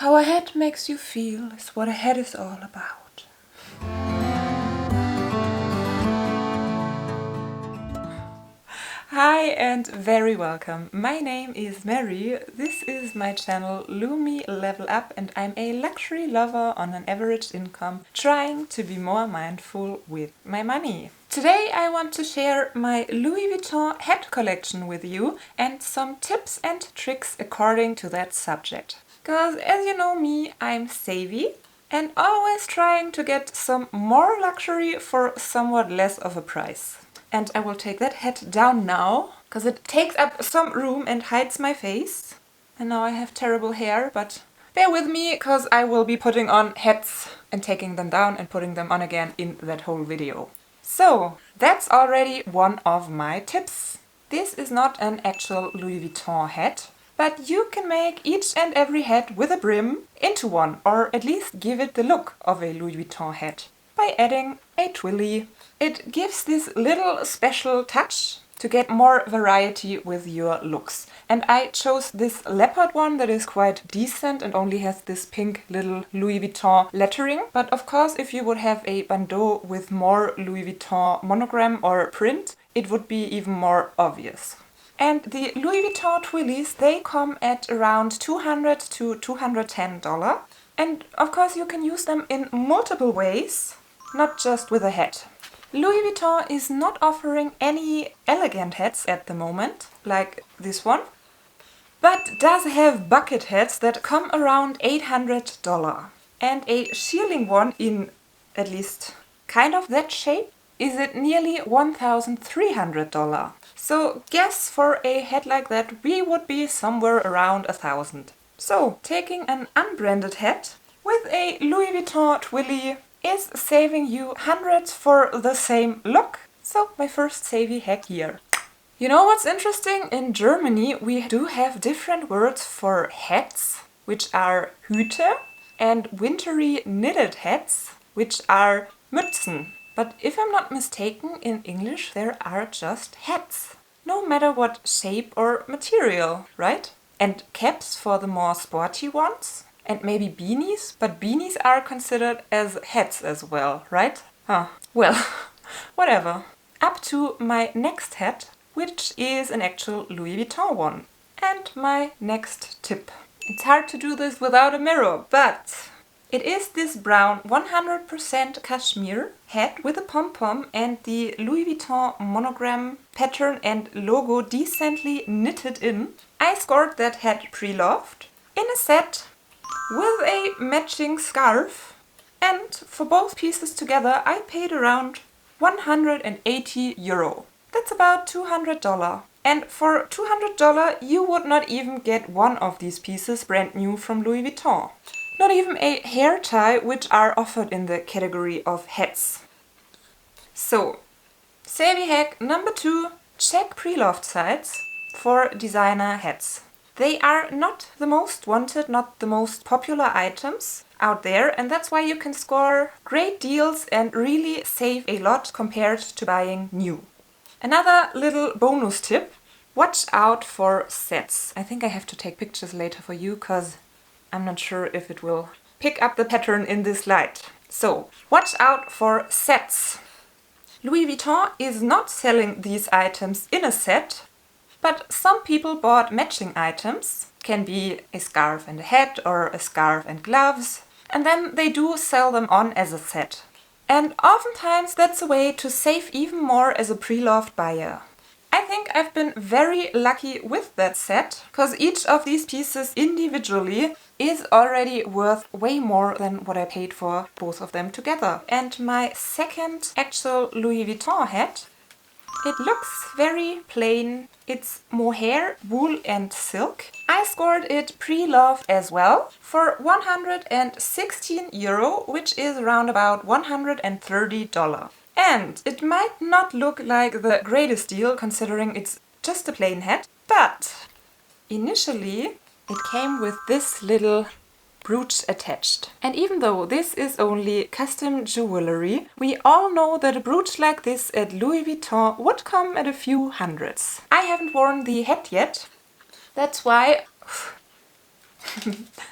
How a hat makes you feel is what a hat is all about. Hi and very welcome. My name is Mary. This is my channel Lumi Level Up and I'm a luxury lover on an average income trying to be more mindful with my money. Today I want to share my Louis Vuitton hat collection with you and some tips and tricks according to that subject. Because as you know me, I'm savvy and always trying to get some more luxury for somewhat less of a price. And I will take that hat down now, because it takes up some room and hides my face. And now I have terrible hair, but bear with me, because I will be putting on hats and taking them down and putting them on again in that whole video. So, that's already one of my tips. This is not an actual Louis Vuitton hat, but you can make each and every hat with a brim into one, or at least give it the look of a Louis Vuitton hat by adding a twilly. It gives this little special touch to get more variety with your looks. And I chose this leopard one that is quite decent and only has this pink little Louis Vuitton lettering. But of course, if you would have a bandeau with more Louis Vuitton monogram or print, it would be even more obvious. And the Louis Vuitton twillies, they come at around $200 to $210. And of course you can use them in multiple ways, not just with a hat. Louis Vuitton is not offering any elegant hats at the moment, like this one, but does have bucket hats that come around $800. And a shearling one in at least kind of that shape is at nearly $1,300. So guess for a hat like that we would be somewhere around $1,000. So taking an unbranded hat with a Louis Vuitton twilly is saving you hundreds for the same look. So my first savvy hack here. You know what's interesting? In Germany we do have different words for hats, which are Hüte, and wintry knitted hats, which are Mützen. But if I'm not mistaken, in English there are just hats, no matter what shape or material, right? And caps for the more sporty ones, and maybe beanies, but beanies are considered as hats as well, right? Well, whatever. Up to my next hat, which is an actual Louis Vuitton one. And my next tip. It's hard to do this without a mirror, but it is this brown 100% cashmere hat with a pom-pom and the Louis Vuitton monogram pattern and logo decently knitted in. I scored that hat pre-loved in a set with a matching scarf, and for both pieces together I paid around €180. That's about $200. And for $200 you would not even get one of these pieces brand new from Louis Vuitton. Not even a hair tie, which are offered in the category of hats. So, savvy hack number 2, check pre-loved sites for designer hats. They are not the most wanted, not the most popular items out there, and that's why you can score great deals and really save a lot compared to buying new. Another little bonus tip, watch out for sets. I think I have to take pictures later for you, because I'm not sure if it will pick up the pattern in this light. So, watch out for sets. Louis Vuitton is not selling these items in a set, but some people bought matching items. Can be a scarf and a hat or a scarf and gloves, and then they do sell them on as a set. And oftentimes that's a way to save even more as a pre-loved buyer. I think I've been very lucky with that set, because each of these pieces individually is already worth way more than what I paid for both of them together. And my second actual Louis Vuitton hat, it looks very plain. It's mohair, wool and silk. I scored it pre-loved as well for €116, which is around about $130. And it might not look like the greatest deal considering it's just a plain hat, but initially it came with this little brooch attached. And even though this is only custom jewelry, we all know that a brooch like this at Louis Vuitton would come at a few hundreds. I haven't worn the hat yet. That's why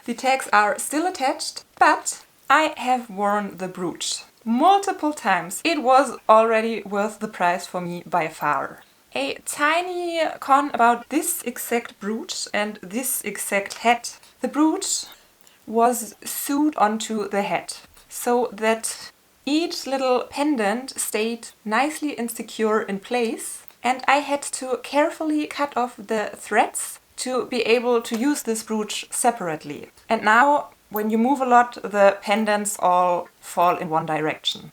The tags are still attached, but I have worn the brooch multiple times. It was already worth the price for me by far. A tiny con about this exact brooch and this exact hat. The brooch was sewed onto the hat so that each little pendant stayed nicely and secure in place, and I had to carefully cut off the threads to be able to use this brooch separately. And now, when you move a lot, the pendants all fall in one direction.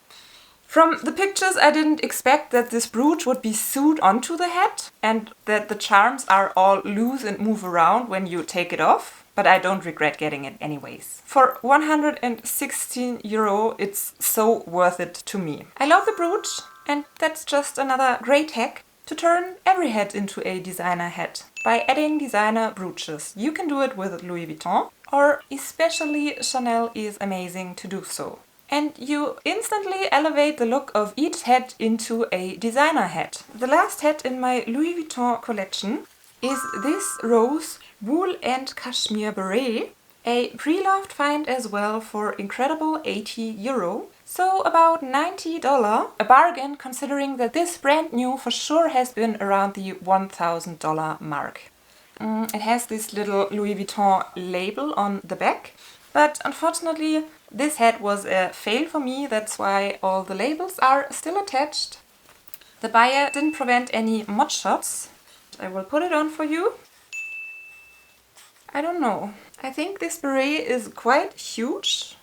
From the pictures, I didn't expect that this brooch would be sewed onto the hat and that the charms are all loose and move around when you take it off, but I don't regret getting it anyways. For 116 euro, it's so worth it to me. I love the brooch, and that's just another great hack to turn every hat into a designer hat by adding designer brooches. You can do it with Louis Vuitton, or especially Chanel is amazing to do so. And you instantly elevate the look of each hat into a designer hat. The last hat in my Louis Vuitton collection is this rose wool and cashmere beret, a preloved find as well for incredible 80 euro. So about $90, a bargain considering that this brand new for sure has been around the $1,000 mark. It has this little Louis Vuitton label on the back, but unfortunately this hat was a fail for me, that's why all the labels are still attached. The buyer didn't prevent any mud shots. I will put it on for you. I don't know. I think this beret is quite huge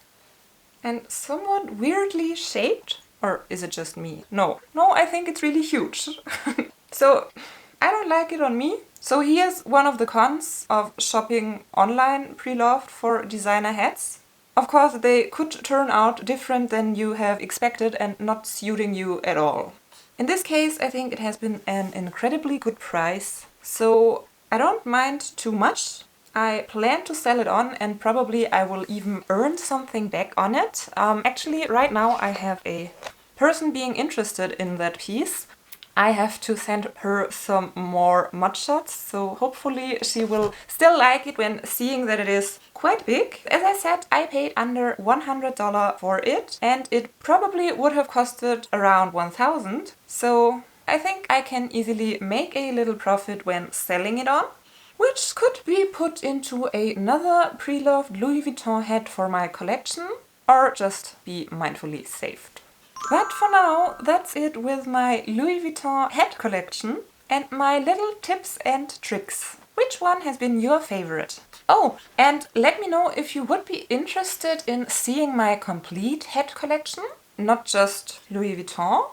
and somewhat weirdly shaped. Or is it just me? No, I think it's really huge. So I don't like it on me. So here's one of the cons of shopping online pre-loved for designer hats. Of course, they could turn out different than you have expected and not suiting you at all. In this case, I think it has been an incredibly good price, so I don't mind too much. I plan to sell it on, and probably I will even earn something back on it. Actually, right now I have a person being interested in that piece. I have to send her some more mud shots, so hopefully she will still like it when seeing that it is quite big. As I said, I paid under $100 for it, and it probably would have costed around 1,000. So I think I can easily make a little profit when selling it on, which could be put into another pre-loved Louis Vuitton hat for my collection, or just be mindfully saved. But for now, that's it with my Louis Vuitton hat collection and my little tips and tricks. Which one has been your favorite? Oh, and let me know if you would be interested in seeing my complete hat collection, not just Louis Vuitton.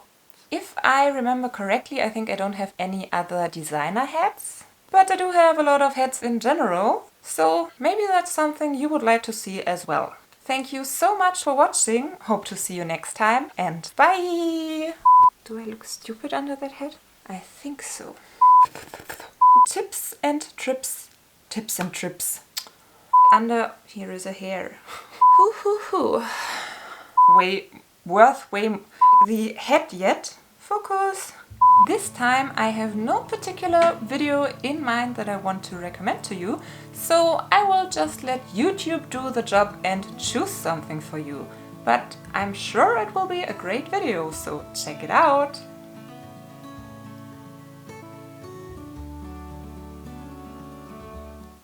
If I remember correctly, I think I don't have any other designer hats, but I do have a lot of hats in general, so maybe that's something you would like to see as well. Thank you so much for watching, hope to see you next time, and bye! Do I look stupid under that hat? I think so. Tips and trips. Tips and trips. Under here is a hair. Hoo hoo hoo. Way the hat yet. Focus. This time I have no particular video in mind that I want to recommend to you, so I will just let YouTube do the job and choose something for you. But I'm sure it will be a great video, so check it out!